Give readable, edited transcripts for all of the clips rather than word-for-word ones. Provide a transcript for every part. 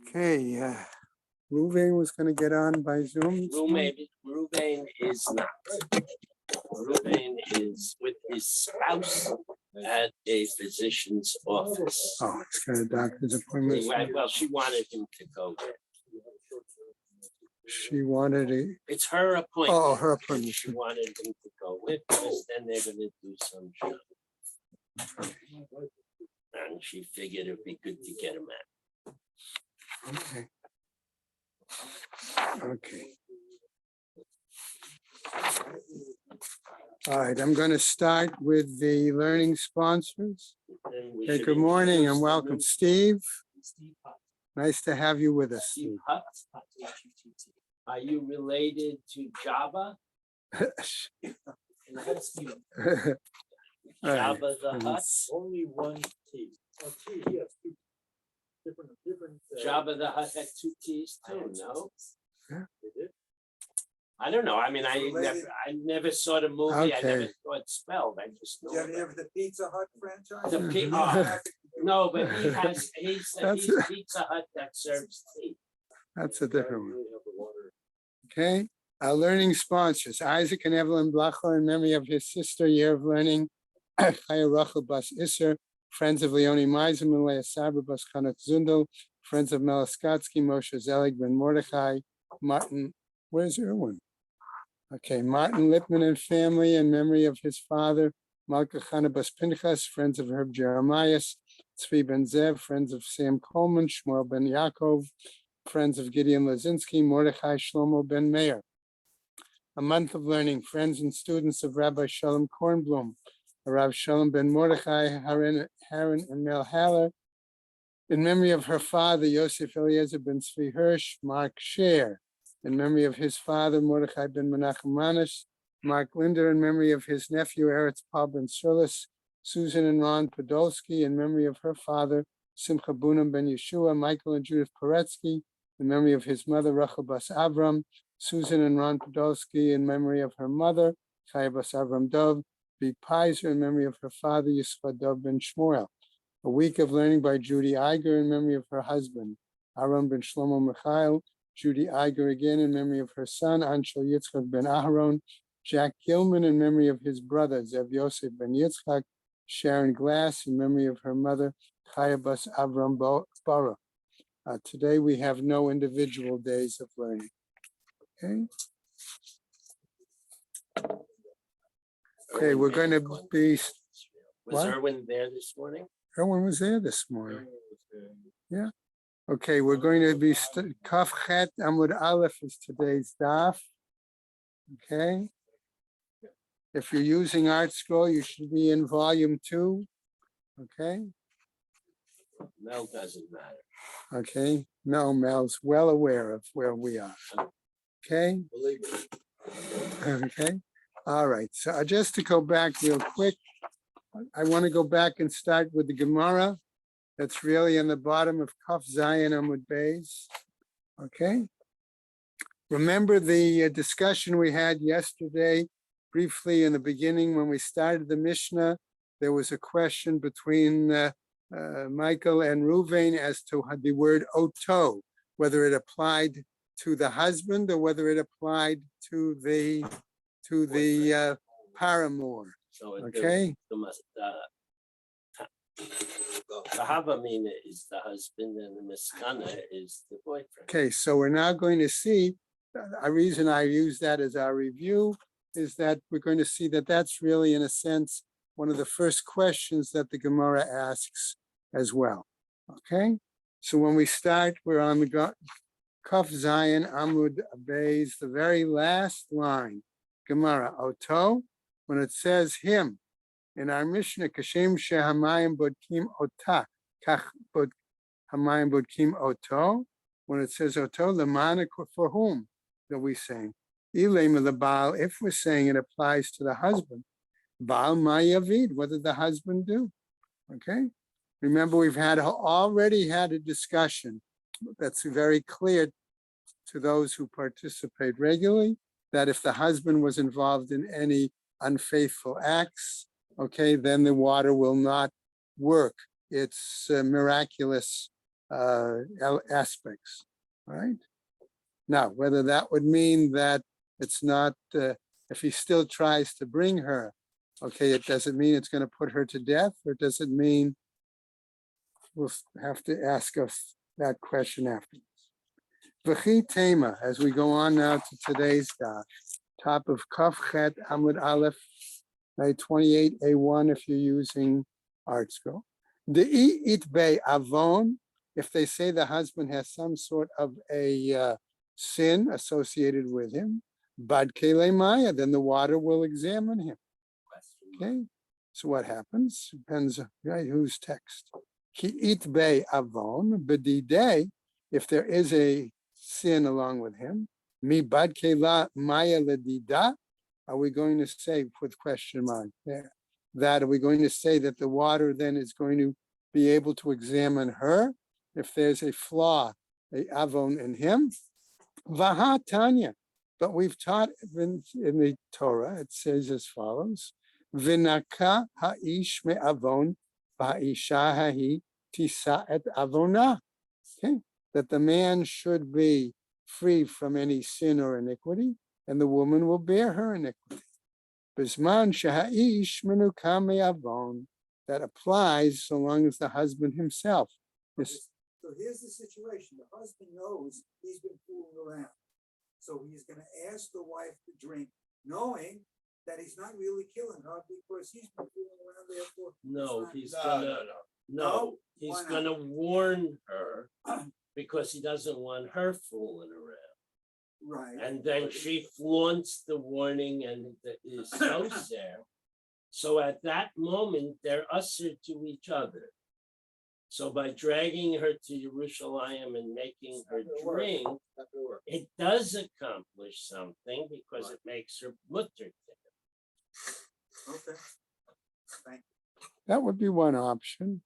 Okay, Ruvain was going to get on by Zoom. Ruvain is not. Ruvain is with his spouse at a physician's office. Oh, he's got a doctor's appointment. Right, well, she wanted him to go there. She wanted it. It's her appointment. Oh, her appointment. She wanted him to go with us, then they're gonna do some show. And she figured it'd be good to get him out. Okay. Okay. All right, I'm going to start with the learning sponsors. Okay, good morning and welcome, Steve. Nice to have you with us, Steve. Are you related to Jabba? Jabba the Hutt? Only one T. Oh, T, yes, two different. Jabba the Hutt had two T's too, no? Yeah. I don't know. I mean, I never saw the movie. I Okay. never saw it spelled. I just know. Did you ever the Pizza Hut franchise? No, but he's That's- Pizza Hut that serves tea. That's a different one. Okay, our learning sponsors, Isaac and Evelyn Blachler, in memory of his sister, Year of Learning, Chaya Rachel Bas Isser, Friends of Leonie Meiserman, Leah Saber Bas Chanuk Zundel, Friends of Melaskatsky, Moshe Zelig Ben Mordechai, Martin, where's Erwin? Okay, Martin Lipman and family, in memory of his father, Malka Chana Bas Pinchas, Friends of Herb Jeremias, Tzvi Ben Zev, Friends of Sam Coleman, Shmuel Ben Yaakov, Friends of Gideon Lazinski, Mordechai Shlomo Ben Meir. A month of learning, friends and students of Rabbi Shalom Kornblum, Rav Shalom Ben Mordechai, Haran and Mel Haller, in memory of her father, Yosef Eliezer Ben Tzvi Hirsch, Mark Scher, in memory of his father, Mordechai Ben Menachem Manish, Mark Linder, in memory of his nephew, Eretz Paul Ben Surlis, Susan and Ron Podolsky, in memory of her father, Simcha Bunam Ben Yeshua, Michael and Judith Poretsky, in memory of his mother, Rachel Bas Avram, Susan and Ron Podolsky, in memory of her mother, Chaya Bas Avram Dov, B. Pizer, in memory of her father, Yisra Dov Ben Shmuel. A week of learning by Judy Iger, in memory of her husband, Aaron Ben Shlomo Michael, Judy Iger again, in memory of her son, Anshel Yitzchak Ben Aharon, Jack Gilman, in memory of his brother, Zev Yosef Ben Yitzchak, Sharon Glass, in memory of her mother, Chaya Bas Avram Bara. Today we have no individual days of learning. Okay. Okay, we're going to be. Was What? Erwin there this morning? Erwin was there this morning. Yeah. Okay, we're going to be Kaf Chet Amud Aleph is today's daf. Okay. If you're using Art Scroll, you should be in volume 2. Okay. Mel doesn't matter. Okay. No, Mel's well aware of where we are. Okay. Believe me. Okay. All right. So just to go back real quick, I want to go back and start with the Gemara. That's really in the bottom of Kaf Zayin Amud Beis. Okay. Remember the discussion we had yesterday, briefly in the beginning when we started the Mishnah. There was a question between Michael and Ruvain as to the word oto, whether it applied to the husband or whether it applied to the paramour. So Okay. The Havamina is the husband and the Miskana is the boyfriend. Okay, so we're now going to see, a reason I use that as our review is that we're going to see that that's really, in a sense, one of the first questions that the Gemara asks as well. Okay, so when we start, we're on the Kaf Zayin Amud Beis, the very last line, Gemara, Oto, when it says him, in our Mishnah, Kashem Shehamayim Bodkim Ota, Kach Bod Hamayim Bodkim Oto, when it says Oto, Lemana, for whom are we saying? Ilema the Baal, if we're saying it applies to the husband, Baal Mayavid, what did the husband do? Okay, remember we've already had a discussion that's very clear to those who participate regularly, that if the husband was involved in any unfaithful acts, okay, then the water will not work its miraculous aspects, right? Now, whether that would mean that it's not, if he still tries to bring her, okay, it doesn't mean it's going to put her to death, or does it mean we'll have to ask us that question afterwards. V'chi tema, as we go on now to today's daf, top of Kaf Chet Amud Aleph, 28A1 if you're using Art Scroll. The it be avon, if they say the husband has some sort of a sin associated with him, bad kele maya, then the water will examine him. Okay, so what happens? Depends, right, whose text. Ki it be avon, bedide, if there is a sin along with him, mi bad kela maya ledida, are we going to say, with question mark there, that are we going to say that the water then is going to be able to examine her if there's a flaw, a avon in him? Vaha Tanya, but we've taught in the Torah, it says as follows, Vinaka ha'ish me avon, va'isha hahi tisa et avona. Okay, that the man should be free from any sin or iniquity, and the woman will bear her iniquity. Bisman shaha'ish menuka me avon, that applies so long as the husband himself is. So here's the situation. The husband knows he's been fooling around. So he's going to ask the wife to drink, knowing that he's not really killing her because he's been fooling around. Therefore, No, No? he's Why not? gonna warn her because he doesn't want her fooling around. right. And then she flaunts the warning and is so there. So at that moment, they're usher to each other. So by dragging her to Jerusalem and making her drink, it does accomplish something because it makes her mutter. Okay. That would be one option.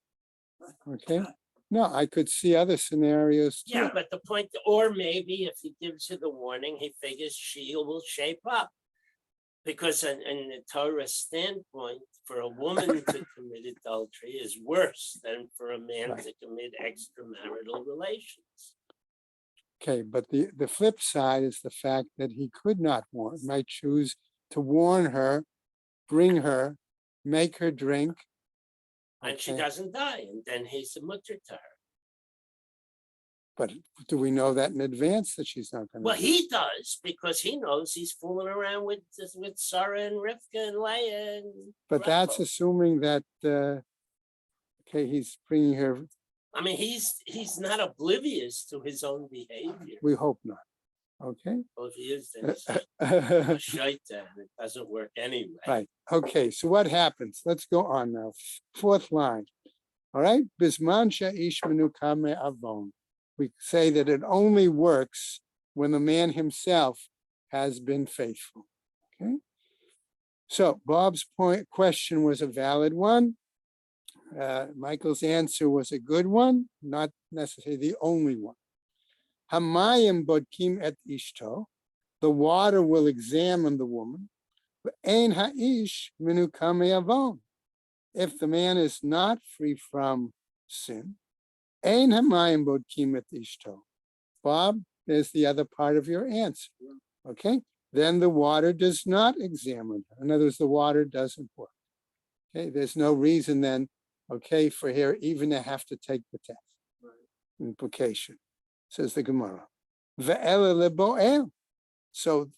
Okay. No, I could see other scenarios too. Yeah, but the point, or maybe if he gives her the warning, he figures she will shape up. Because in the Torah standpoint, for a woman to commit adultery is worse than for a man Right. to commit extramarital relations. Okay, but the flip side is the fact that he could not warn, might choose to warn her, bring her, make her drink. And she Okay. doesn't die, and then he's a mutter to her. But do we know that in advance that she's not going to? Well, he does, because he knows he's fooling around with Sarah and Rivka and Leah. And But that's Rachel. assuming that, okay, he's bringing her, I mean, he's not oblivious to his own behavior. we hope not. Okay. Well, if he is, then he's a shaitan. It doesn't work anyway. Right. Okay. So what happens? Let's go on now. Fourth line. All right. Bisman sha'ish menukame avon. We say that it only works when the man himself has been faithful. Okay. So Bob's question was a valid one. Michael's answer was a good one, not necessarily the only one. Hamayim bodkim et ishto. The water will examine the woman. Ein ha'ish menukame avon. If the man is not free from sin, ein hamayim bodkim et ishto. Bob, there's the other part of your answer. Okay, then the water does not examine her. In other words, the water doesn't work. Okay, there's no reason then, okay, for her even to have to take the test. Implication, says the Gemara. Ve'ela lebo'el. So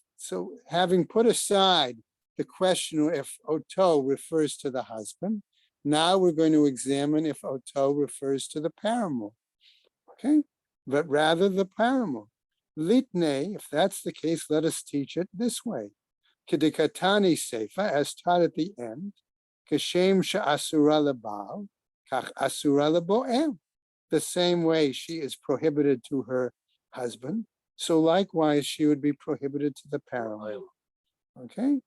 having put aside the question if oto refers to the husband, now we're going to examine if oto refers to the paramour. Okay, but rather the paramour. Litne, if that's the case, let us teach it this way. Kedikatani seifa, as taught at the end, kashem she'asura lebal, kach asura lebo'el. The same way she is prohibited to her husband, so likewise she would be prohibited to the paramour. Okay,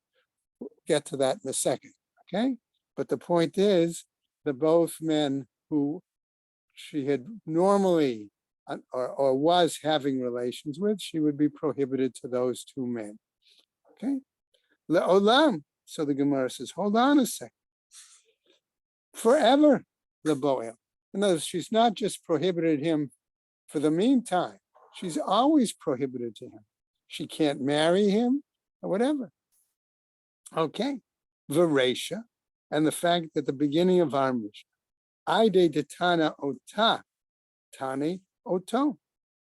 we'll get to that in a second. Okay, but the point is that both men who she had normally or was having relations with, she would be prohibited to those two men. Okay, le'olam. So the Gemara says, hold on a second. Forever, leboel. In other words, she's not just prohibited him for the meantime, she's always prohibited to him. She can't marry him or whatever. Okay, Varesha, and the fact that the beginning of our Mishnah, Ide de Tana Ota, Tane Oto.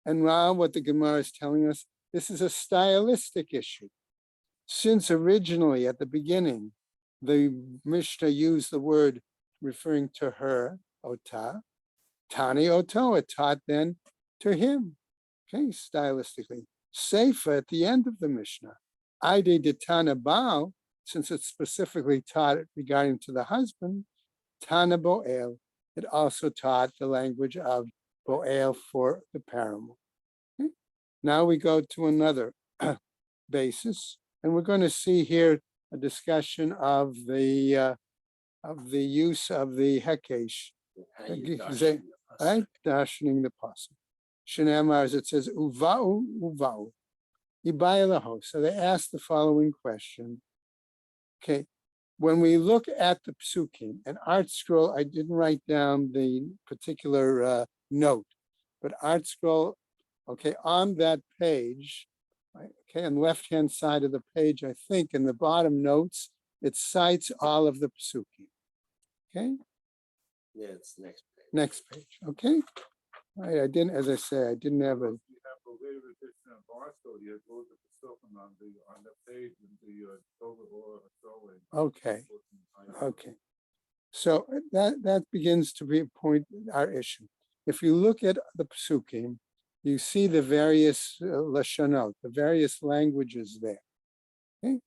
And now what the Gemara is telling us, this is a stylistic issue. Since originally at the beginning, the Mishnah used the word referring to her, Ota, Tani Oto, it taught then to him. Okay, stylistically. Seifa at the end of the Mishnah, Ide de Tana Bao, since it specifically taught it regarding to the husband, Tana Boel, it also taught the language of Boel for the paramour. Okay? Now we go to another basis, and we're going to see here a discussion of the use of the hekesh, How you right? darshan the pasuk. Darshaning the pasuk. Shenamar, as it says, uva'u, uva'u, ibayalaho. So they ask the following question. Okay, when we look at the psukim, an art scroll, I didn't write down the particular note, but art scroll, okay, on that page, right, okay, on the left-hand side of the page, I think in the bottom notes, it cites all of the psukim. Okay, Yeah, it's next page. next page, okay? All right, I didn't, as I say, I didn't have a, On the page in the Torah or okay, okay. So that begins to be a point, our issue. If you look at the psukim, you see the various lashonot, the various languages there. Okay,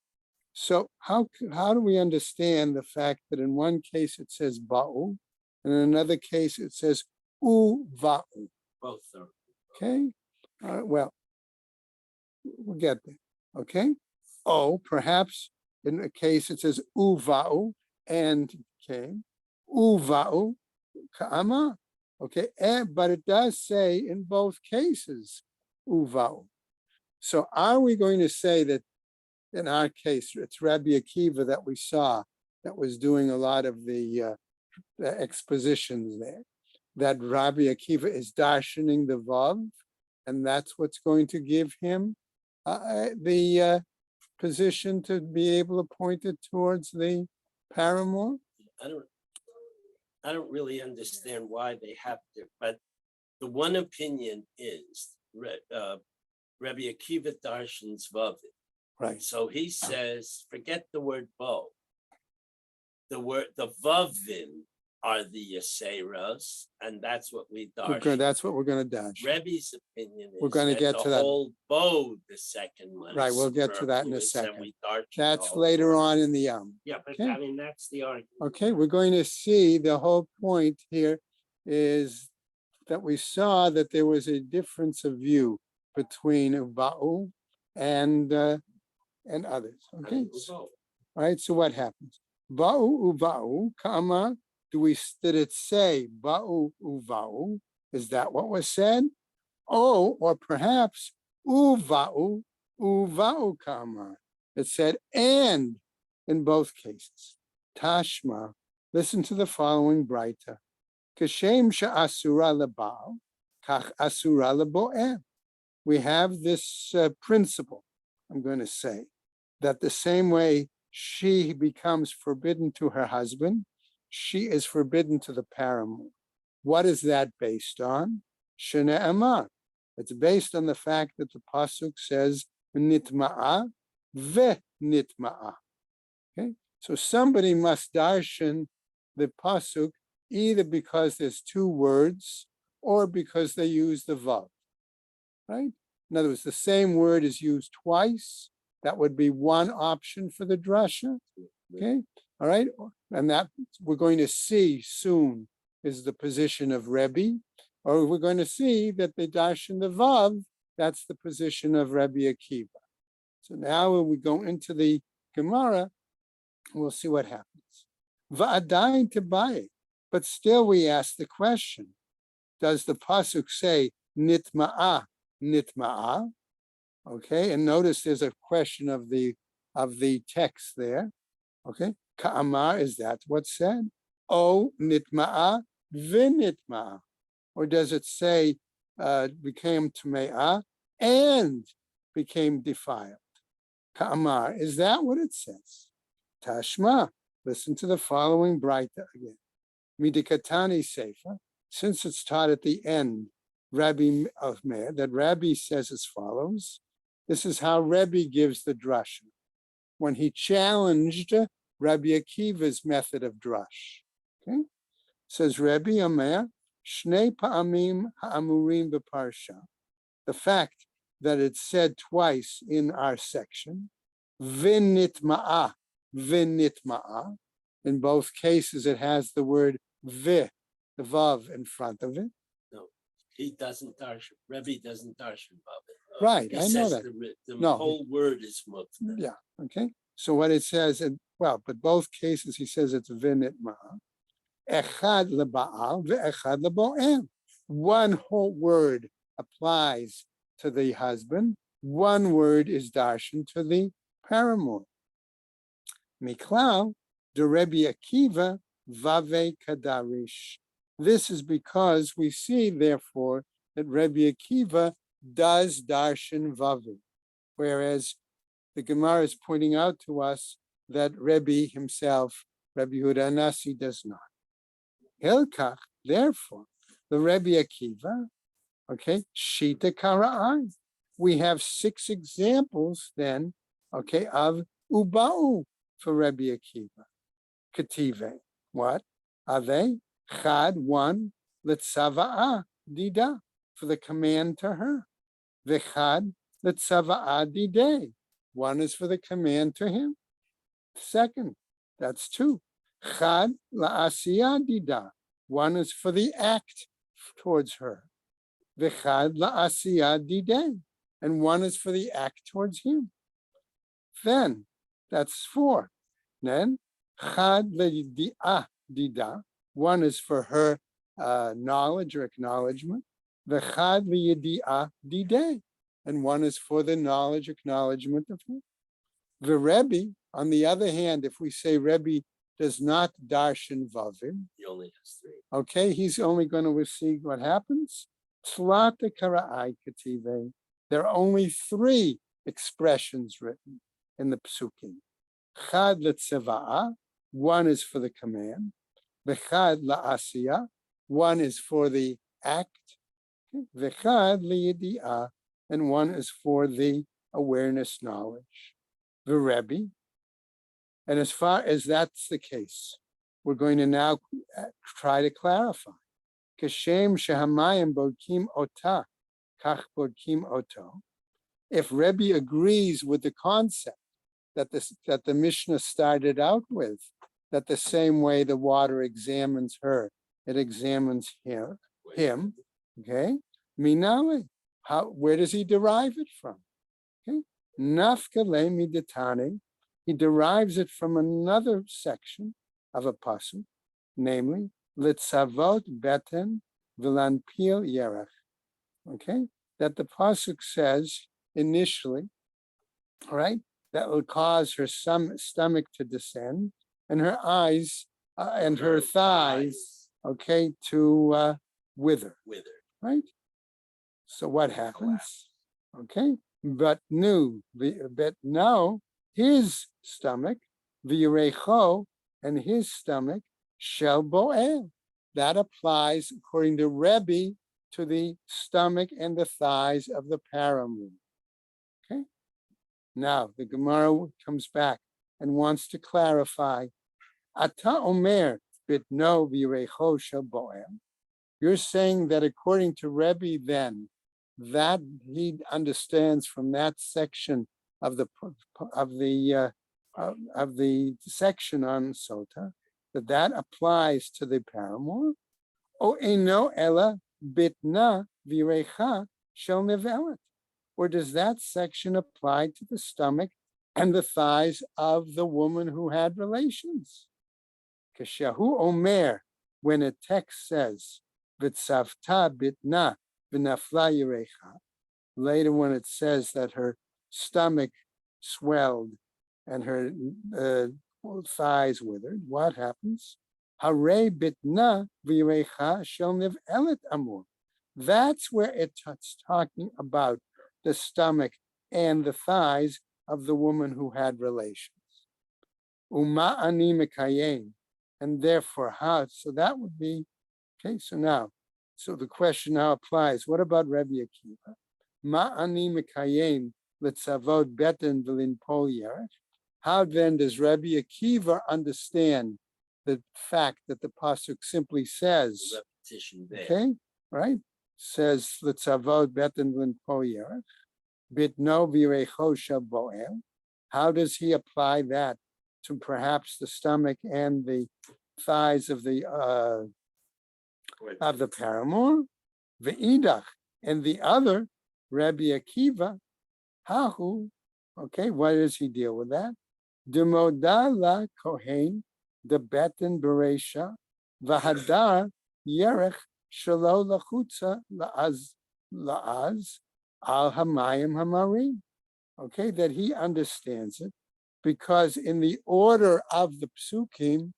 so how do we understand the fact that in one case it says ba'u, and in another case it says uva'u? Both are. Okay, well, we'll get there. Okay, oh, perhaps in a case it says uva'u and came uva'u ka'ama. Okay, but it does say in both cases uva'u. So are we going to say that in our case it's Rabbi Akiva that we saw that was doing a lot of the expositions there, that Rabbi Akiva is darshaning the vav, and that's what's going to give him the position to be able to point it towards the paramour? I don't really understand why they have to, but the one opinion is Rabbi Akiva Darshan's Vavin. Right. So he says, forget the word bow. The Vavin are the Yaseras, and that's what we darshan. That's what we're going to dash. Rebbe's opinion is We're going to get to the that. whole bow, the second one. Right, is we'll get to that in a superfluous, and second. we darshan the That's whole later word. on in the Yeah, but okay. I mean, that's the argument. Okay, we're going to see the whole point here is that we saw that there was a difference of view between Ba'u and others. Okay, And the bow. all right, so what happens? Ba'u uva'u, kama, did it say ba'u uva'u? Is that what was said? Oh, or perhaps uva'u, uva'u kama. It said and in both cases. Tashma, listen to the following Braita. Kashem she'asura leba'al, kach asura lebo'el. We have this principle, I'm going to say, that the same way she becomes forbidden to her husband, she is forbidden to the paramour. What is that based on? Shene'emar. It's based on the fact that the pasuk says nitma'a ve nitma'a. Okay, so somebody must darshan the pasuk either because there's two words or because they use the vav. Right? In other words, the same word is used twice. That would be one option for the drasha. Okay, all right, and that we're going to see soon is the position of Rebbe, or we're going to see that the darshan the vav, that's the position of Rabbi Akiva. So now when we go into the Gemara, we'll see what happens. Va'adayin tebaye, but still we ask the question: does the pasuk say nitma'a, nitma'a? Okay, and notice there's a question of the text there. Okay, ka'amar, is that what's said? Oh, nitma'a vinitma, or does it say became tme'ah and became defiled? Ka'amar, is that what it says? Tashma, listen to the following Braita again. Midikatani Sefer, since it's taught at the end, Rabbi of Meir, that Rabbi says as follows. This is how Rabbi gives the drush when he challenged Rabbi Akiva's method of drush. Okay, says Rabbi Omer, Shnei pa'amim ha'amurim b'parsha. The fact that it's said twice in our section, vinitma'a, vinitma'a. In both cases, it has the word vi, the vav in front of it. No, he doesn't darshan. Rebbe doesn't darshan about it. Right, He I know says that. the No. whole word is mukta. Yeah, okay. So what it says, and well, but both cases he says it's vinitma'a. Echad leba'al ve'echad lebo'em. One whole word applies to the husband. One word is darshan to the paramour. Miklal, de Rebbe Akiva, vave kadarish. This is because we see, therefore, that Rebbe Akiva does darshan vavi, whereas the Gemara is pointing out to us that Rebbe himself, Rebbe Yehuda Anasi, does not. Hilkach, therefore, the Rebbe Akiva, okay, shita kara'ai. We have 6 examples then, okay, of uba'u for Rebbe Akiva. Kative, what are they? Chad, 1, litzava'a dida, for the command to her. Vechad, litzava'a didei. 1 is for the command to him. Second, that's 2. Chad la'asiyah dida. 1 is for the act towards her. V'chad la'asiyah didei. And 1 is for the act towards him. Then, that's 4. Then, chad le'di'ah dida. 1 is for her knowledge or acknowledgement. V'chad le'di'ah didei. And 1 is for the knowledge, acknowledgement of him. The Rebbe, on the other hand, if we say Rebbe does not darshan vavim, He only has 3. okay, he's only going to see what happens. Tlata kara'ai kative. There are only 3 expressions written in the psukim. Chad le'tzeva'a, 1 is for the command. V'chad la'asiyah, 1 is for the act. V'chad li'yedi'ah, and 1 is for the awareness, knowledge. The Rebbe. And as far as that's the case, we're going to now try to clarify. Kashem shehamayim bodkim ota, kach bodkim oto. If Rebbe agrees with the concept that the Mishnah started out with, that the same way the water examines her, it examines him, okay? Minale, where does he derive it from? Okay, nafka le miditane. He derives it from another section of a pasuk, namely litzavot beten v'lanpil yerach. Okay, that the pasuk says initially, all right, that will cause her stomach to descend and her eyes and her thighs, okay, to wither. Right. So what happens? Okay, but now his stomach, v'yirecho, and his stomach, shel bo'el. That applies, according to Rebbe, to the stomach and the thighs of the paramour. Okay? Now, the Gemara comes back and wants to clarify, Ata omer bitno v'yirecho shel bo'el. You're saying that according to Rebbe, then, that he understands from that section of the section on Sota, that applies to the paramour. O eno ela bitna virecha shel nevelet. Or does that section apply to the stomach and the thighs of the woman who had relations? Kashahu omer, when a text says v'tzavta bitna v'nafla yirecha, later when it says that her stomach swelled and her thighs withered, what happens? Hare bitna v'yirecha shel niv'elet amur. That's where it's talking about the stomach and the thighs of the woman who had relations. Uma ani mekayem, and therefore how? So that would be okay. So the question now applies. What about Rabbi Akiva? Ma ani mekayem letzavod beten v'lin pol yerech. How then does Rabbi Akiva understand the fact that the pasuk simply says, Repetition there. okay, right? Says letzavod beten v'lin pol yerech, bitno v'yirecho shel bo'el. How does he apply that to perhaps the stomach and the thighs of the paramour? Ve'idach, and the other, Rabbi Akiva, hahu, okay, why does he deal with that? Demoda la kohen, the beten beresha, v'hadar yerech shelo lachutza la'az al hamayim hamarim. Okay, that he understands it, because in the order of the psukim,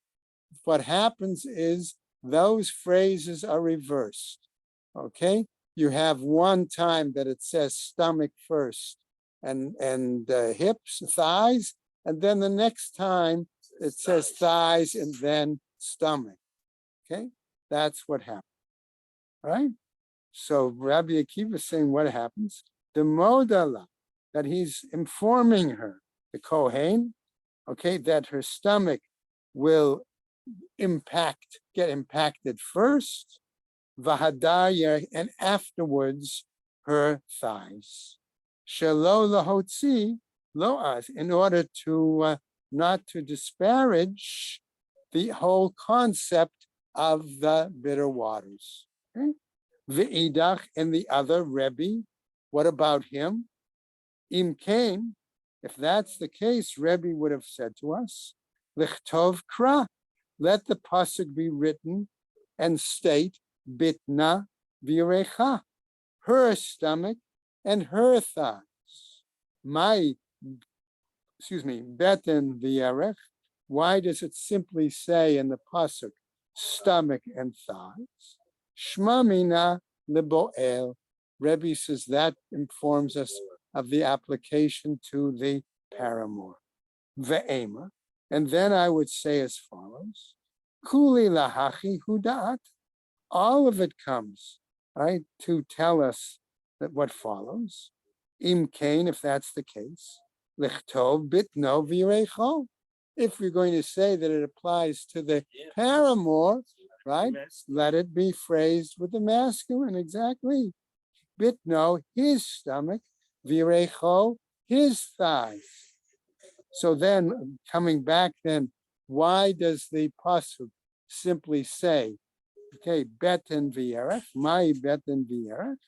what happens is those phrases are reversed. Okay, you have one time that it says stomach first and hips, thighs, and then the next time it says thighs and then stomach. Okay, that's what happens. All right. So Rabbi Akiva is saying what happens? The modala, that he's informing her, the Kohen, okay, that her stomach will get impacted first, v'hadar, and afterwards her thighs. Shelo lahotzi lo'az, in order to not to disparage the whole concept of the bitter waters. Okay? V'idach, and the other Rebbe, what about him? Im kain, if that's the case, Rebbe would have said to us, Lichtov kra, let the pasuk be written and state bitna v'yirecha, her stomach and her thighs. Beten v'yerech. Why does it simply say in the pasuk stomach and thighs? Shma mina liboel. Rebbe says that informs us of the application to the paramour. Ve'ema. And then I would say as follows: Kuli lahachi hudat. All of it comes, right, to tell us that what follows. Im kain, if that's the case. Lichtov bitno v'yirecho. If you're going to say that it applies to the paramour, right, let it be phrased with the masculine, exactly. Bitno, his stomach, v'yirecho, his thighs. So then, coming back then, why does the pasuk simply say, okay, beten v'yerech, my beten v'yerech,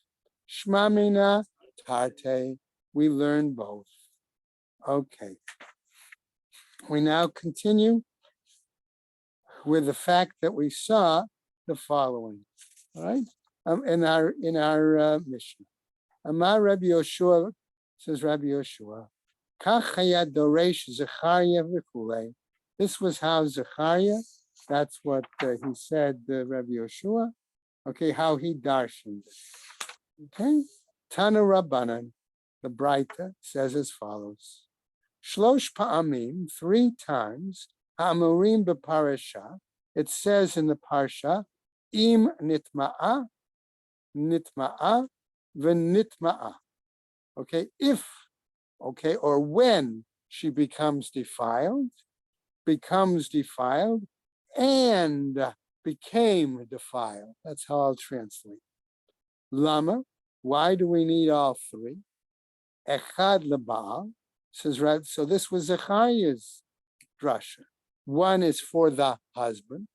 shma mina tarte, we learn both. Okay. We now continue with the fact that we saw the following, all right, in our mission. Amar Rabbi Yoshua, says Rabbi Yoshua, Kach hayad doresh Zechariah v'kulei. This was how Zechariah, that's what he said, Rabbi Yoshua, okay, how he darshaned it. Okay, Tana Rabbanan, the Braita, says as follows: Shlosh pa'amim, 3 times, ha'amurim b'parasha, it says in the parsha, im nitma'a, nitma'a, v'nitma'a. Okay, if, okay, or when she becomes defiled, and became defiled. That's how I'll translate. Lama, why do we need all 3? Echad leba'al, says, so this was Zechariah's drasha. 1 is for the husband.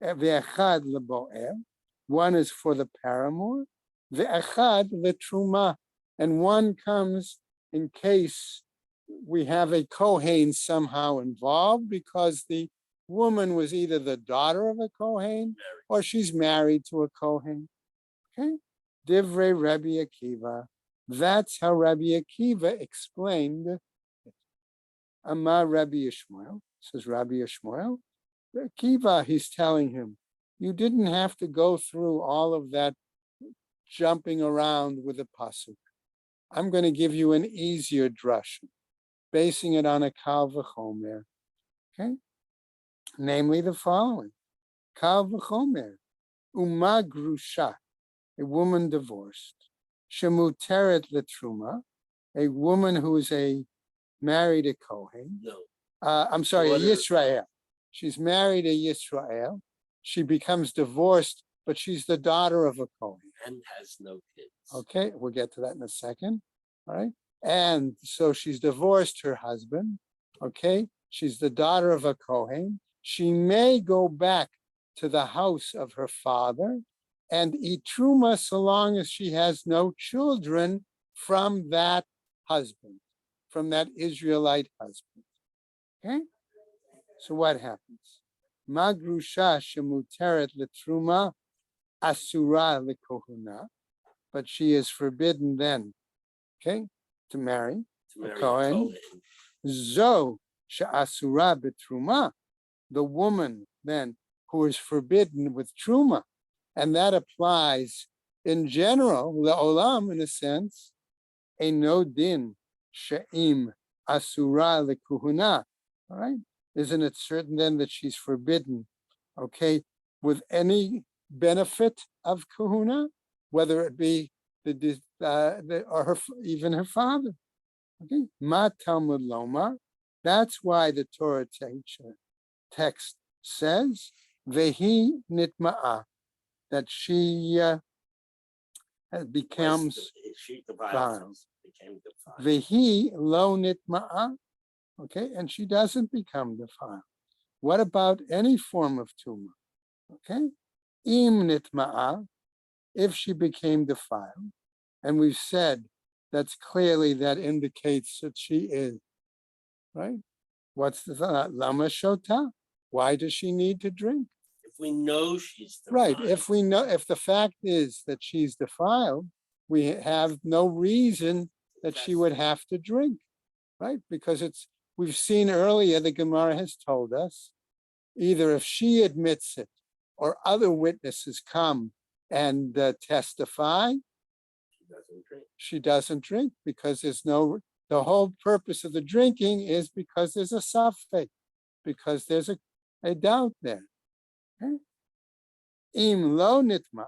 Ve'echad lebo'el. 1 is for the paramour. Ve'echad letruma. And 1 comes in case we have a Kohen somehow involved, because the woman was either the daughter of a Kohen or she's married to a Kohen. Okay? Divrei Rabbi Akiva. That's how Rabbi Akiva explained it. Amar Rabbi Yishmael, says Rabbi Yishmael, Kiva, he's telling him, you didn't have to go through all of that jumping around with a pasuk. I'm going to give you an easier drush, basing it on a kal v'chomer. Okay, namely the following: kal v'chomer, uma grusha, a woman divorced, shemuteret letruma, a woman who is married a kohen. No, I'm sorry, a Daughter. Yisrael. She's married a Yisrael. She becomes divorced, but she's the daughter of a kohen. and has no kids. Okay, we'll get to that in a second. All right. And so she's divorced her husband. Okay. She's the daughter of a Kohen. She may go back to the house of her father and eat truma so long as she has no children from that husband, from that Israelite husband. Okay. So what happens? Magrusha shemuteret letruma asura lekohuna, but she is forbidden then, okay, to marry To marry a Cohen. Cohen. Zo she'asura betruma, the woman then who is forbidden with truma, and that applies in general, le'olam in a sense, a no din she'im asura lekuhuna, all right? Isn't it certain then that she's forbidden, okay, with any benefit of kahuna, whether it be or her, even her father? Okay, ma Talmud lomar. That's why the Torah text says vehi nitma'a, that she becomes She defiled defiled. became defiled. Vehi lo nitma'a. Okay, and she doesn't become defiled. What about any form of tumor? Okay, im nitma'a, if she became defiled, and we've said that's clearly that indicates that she is, right? What's the lama shota? Why does she need to drink? If we know she's defiled. Right. If we know, if the fact is that she's defiled, we have no reason that she would have to drink, right? Because we've seen earlier, the Gemara has told us, either if she admits it or other witnesses come and testify, she doesn't drink because the whole purpose of the drinking is because there's a suffix, because there's a doubt there. Okay? Im lo nitma,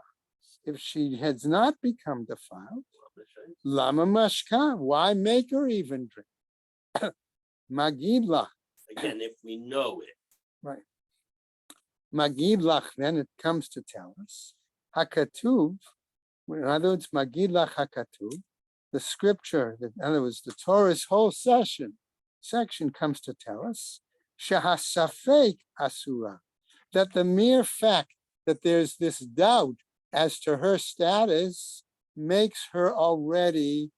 if she has not become defiled, lama mashka, why make her even drink? Magid lach. Again, if we know it. Right. Magid lach, then it comes to tell us, hakatuv, in other words, magid lach hakatuv, the scripture, in other words, the Torah's whole section comes to tell us, shahasafek asura, that the mere fact that there's this doubt as to her status makes her already,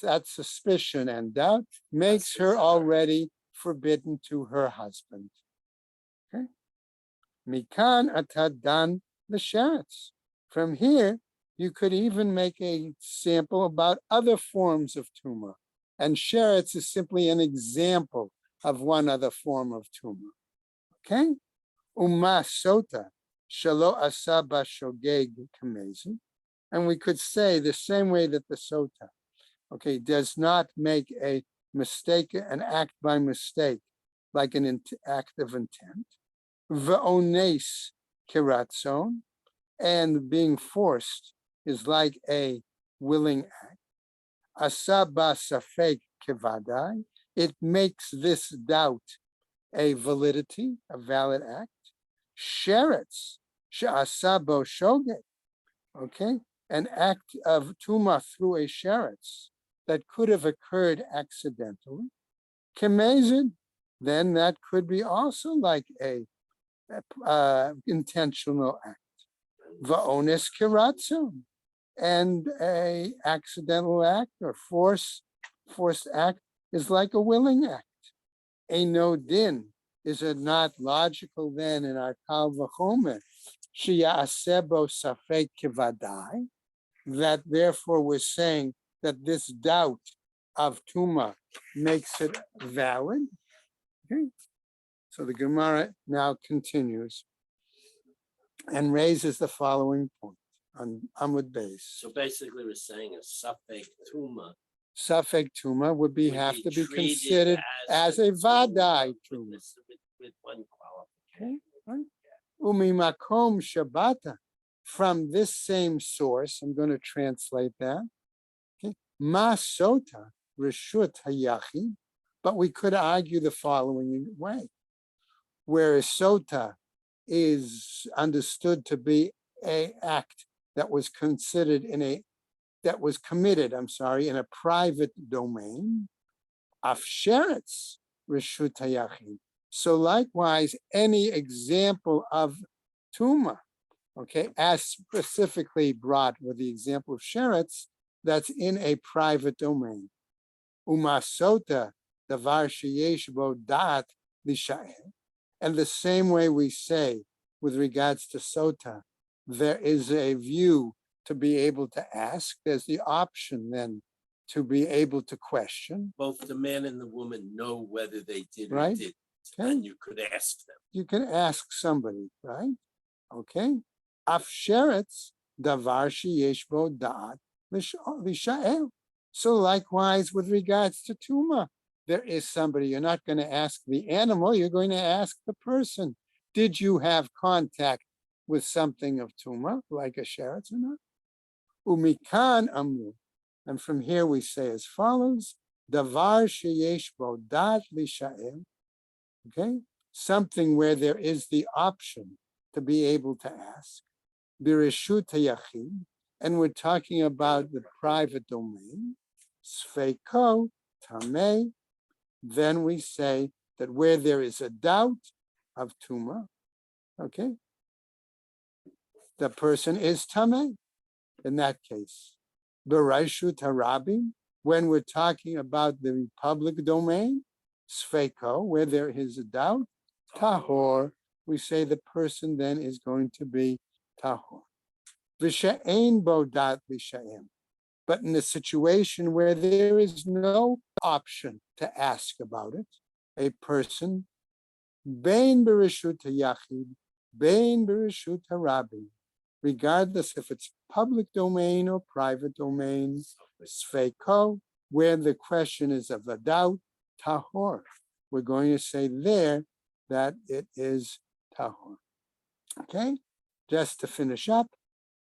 that suspicion and doubt makes her already forbidden to her husband. Okay. Mikan atadan l'sheretz. From here, you could even make a sample about other forms of tumor. And sheretz is simply an example of one other form of tumor. Okay? Uma sota shalo asaba shogeg kamezi. And we could say the same way that the sota, okay, does not make a mistake, an act by mistake, like an act of intent. V'ones kiratzon, and being forced is like a willing act. Asaba safek kevadai, it makes this doubt a validity, a valid act. Sheretz she'asabo shogeg, okay, an act of tuma through a sheretz that could have occurred accidentally. Kemezid, then that could be also like a intentional act. Va'ones kiratzon, and a accidental act or forced act is like a willing act. A no din, is it not logical then in our kal v'chomer, sheya'asebo safek kivadai, that therefore we're saying that this doubt of tuma makes it valid? Okay. So the Gemara now continues and raises the following point on Amud Beis. So basically, we're saying a suffix tuma Safek Tuma would be would have to be treated considered as a Vadai Tuma. with one qualification. Okay, right? Umi Makom Shabbata. From this same source, I'm going to translate that. Okay, Masota Rishut Hayachid. But we could argue the following way. Whereas sota is understood to be an act that was considered committed, in a private domain, afsheretz reshut hayachid. So likewise, any example of tuma, okay, as specifically brought with the example of sheretz, that's in a private domain. Umasota davar sheyesh bo dat lishael. And the same way we say with regards to sota, there is a view to be able to ask. There's the option then to be able to question. Both the man and the woman know whether they did or Right. didn't, Okay. and you could ask them. You can ask somebody, right? Okay. Afsheretz davar sheyesh bo da'at lishael. So likewise with regards to tuma, there is somebody. You're not going to ask the animal. You're going to ask the person. Did you have contact with something of tuma, like a sheretz or not? Umikan amu. And from here we say as follows: davar sheyesh bo da'at lishael. Okay, something where there is the option to be able to ask. Bireshut hayachid, and we're talking about the private domain. Sfeiko tamei. Then we say that where there is a doubt of tuma, okay, the person is tamei. In that case, Bereshut harabim. When we're talking about the public domain, sfeiko, where there is a doubt, tahor, we say the person then is going to be tahor. V'she'ein bo dat l'she'em. But in a situation where there is no option to ask about it, a person, bein bereshut hayachid, bein bereshut harabim, regardless if it's public domain or private domain, sfeiko, where the question is of a doubt, tahor. We're going to say there that it is tahor. Okay, just to finish up,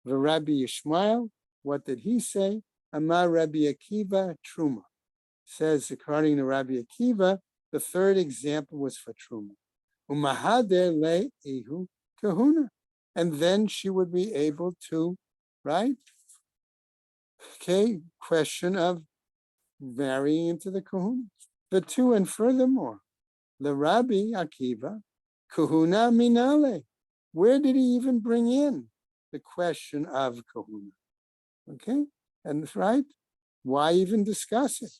the Rabbi Yishmael, what did he say? Amar Rabbi Akiva Truma. Says, according to Rabbi Akiva, the third example was for Truma. Umahader le ihu kahuna. And then she would be able to, right? Okay, question of marrying into the kahuna. The two, and furthermore, the Rabbi Akiva, kahuna minale. Where did he even bring in the question of kahuna? Okay, and right, why even discuss it?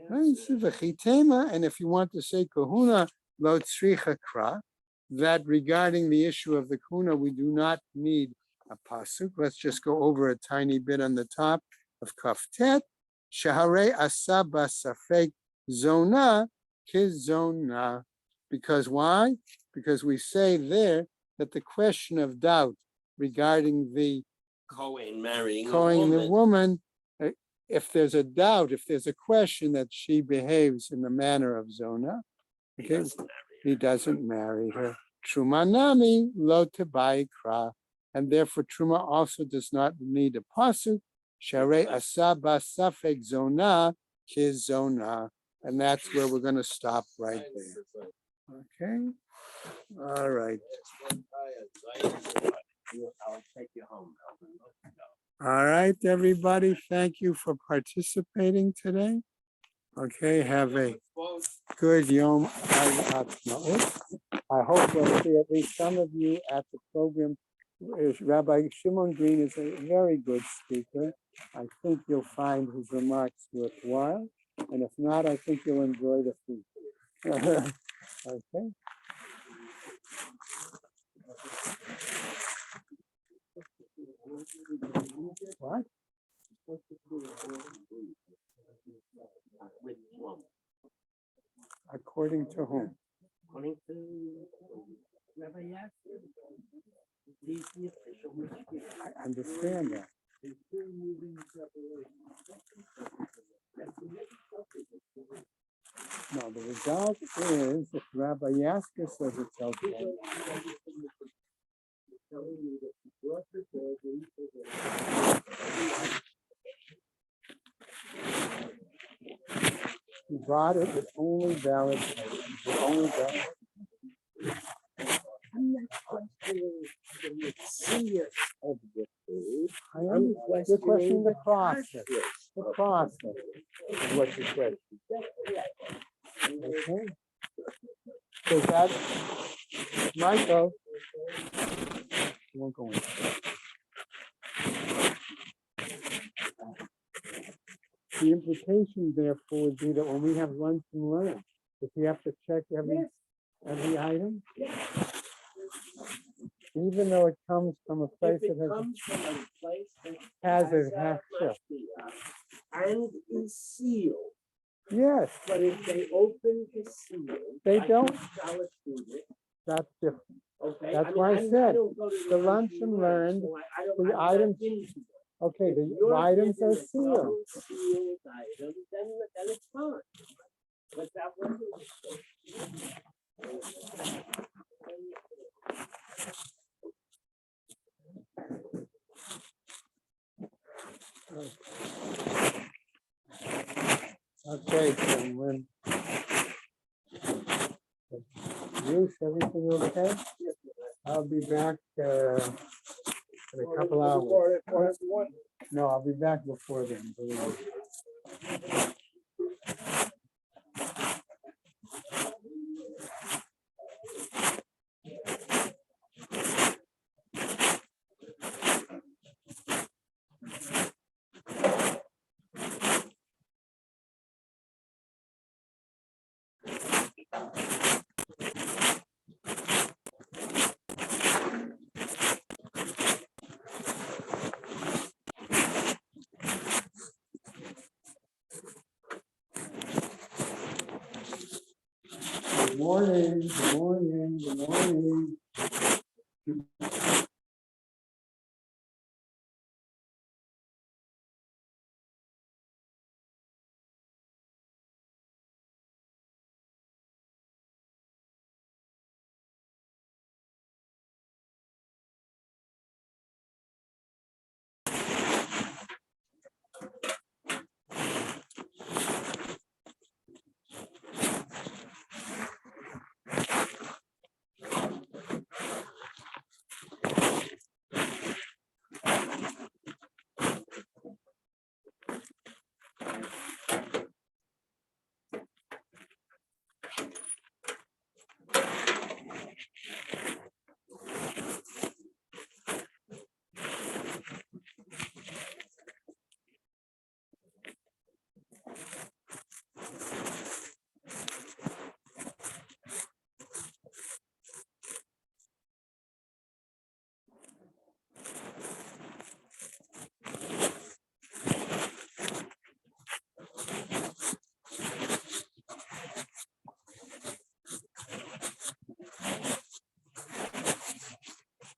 Right, and if you want to say kahuna lo tzricha kra, that regarding the issue of the kahuna, we do not need a pasuk. Let's just go over a tiny bit on the top of kaftet. Shaharei asaba safek zona kizona. Because why? Because we say there that the question of doubt regarding the Cohen marrying the woman, if there's a doubt, if there's a question that she behaves in the manner of Zona, okay, he doesn't marry her. Truma nami lo tebai kra, and therefore Truma also does not need a pasuk. Sharei asaba safek zona kiz zona, and that's where we're going to stop right there. Okay, all right. I'll take you home. All right, everybody. Thank you for participating today. Okay, have a good Yom Ha'atzmaut. I hope we'll see at least some of you at the program. Rabbi Shimon Green is a very good speaker. I think you'll find his remarks worthwhile. And if not, I think you'll enjoy the food. Okay. What? According to whom? according to Rabbi Yasser. He's the official Mashgiach. I understand that. There's still moving separation. No, the result is if Rabbi Yasker says it's okay, Telling you that he brought the dog and he said he brought it with only valid papers, with only valid. I'm not questioning the mitzvah of the food. You're questioning the process. The process is what you're questioning. Okay. So that, Michael, you won't go in. The implication, therefore, would be that when we have lunch and learn, if we have to check every item, even though it comes from a place If it that comes from a place that has has it a has to. mashgiach and is sealed, Yes, but if they open the seal, They like don't. Salad food, that's different. okay. That's I mean, why I said, don't go to the lunch and learn, so I don't, the I'm not items- into it. Okay, If the you're items given are a sealed. double sealed item, then it's fine. But that wasn't the Okay, gentlemen. Bruce, everything okay? I'll be back in a couple hours. No, I'll be back before then. believe me. Good morning, good morning, good morning.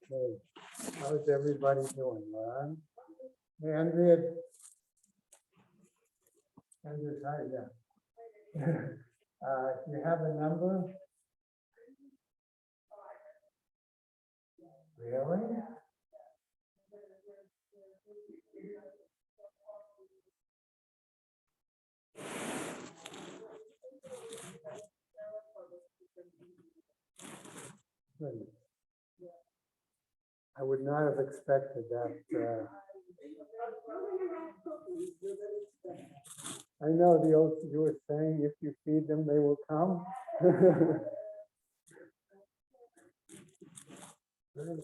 Hey, how's everybody doing, Ron? Hey, Andrea. Andrea's hi, yeah. You have a number? Really? Good. I would not have expected that. I know the old Jewish saying, if you feed them, they will come. Good.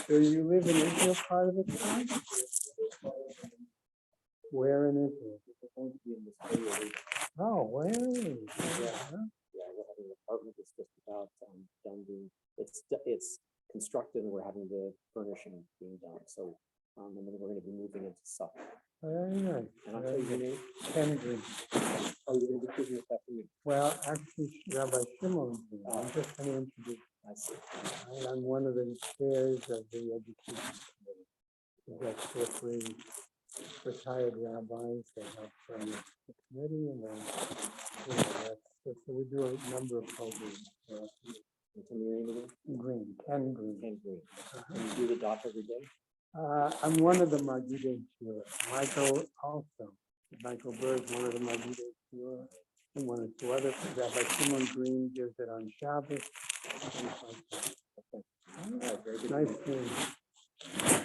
So you live in Israel part of the time? Where in Israel? Oh, way. Yeah, we're having an apartment that's just about done being, it's constructed and we're having the furnishing being done, so, and then we're gonna be moving into Suffolk. Very nice. And I'll tell you your name, Ken Green. oh, you're gonna be speaking with that for me, Well, actually, Rabbi Shimon Green. I'm just going to introduce. I see. I'm one of the chairs of the education committee. We've got 2 or 3 retired rabbis that help run the committee, and then so we do a number of programs. And tell me your name again, Green, Ken Green. Ken Green, Uh-huh. and you do the dot every day? I'm one of the Magidei Shura. Michael also. Michael Berg, one of the Magidei Shura, and 1 or 2 others. Rabbi Shimon Green gives it on Shabbos. Things like that. All right, very good. Nice to meet you.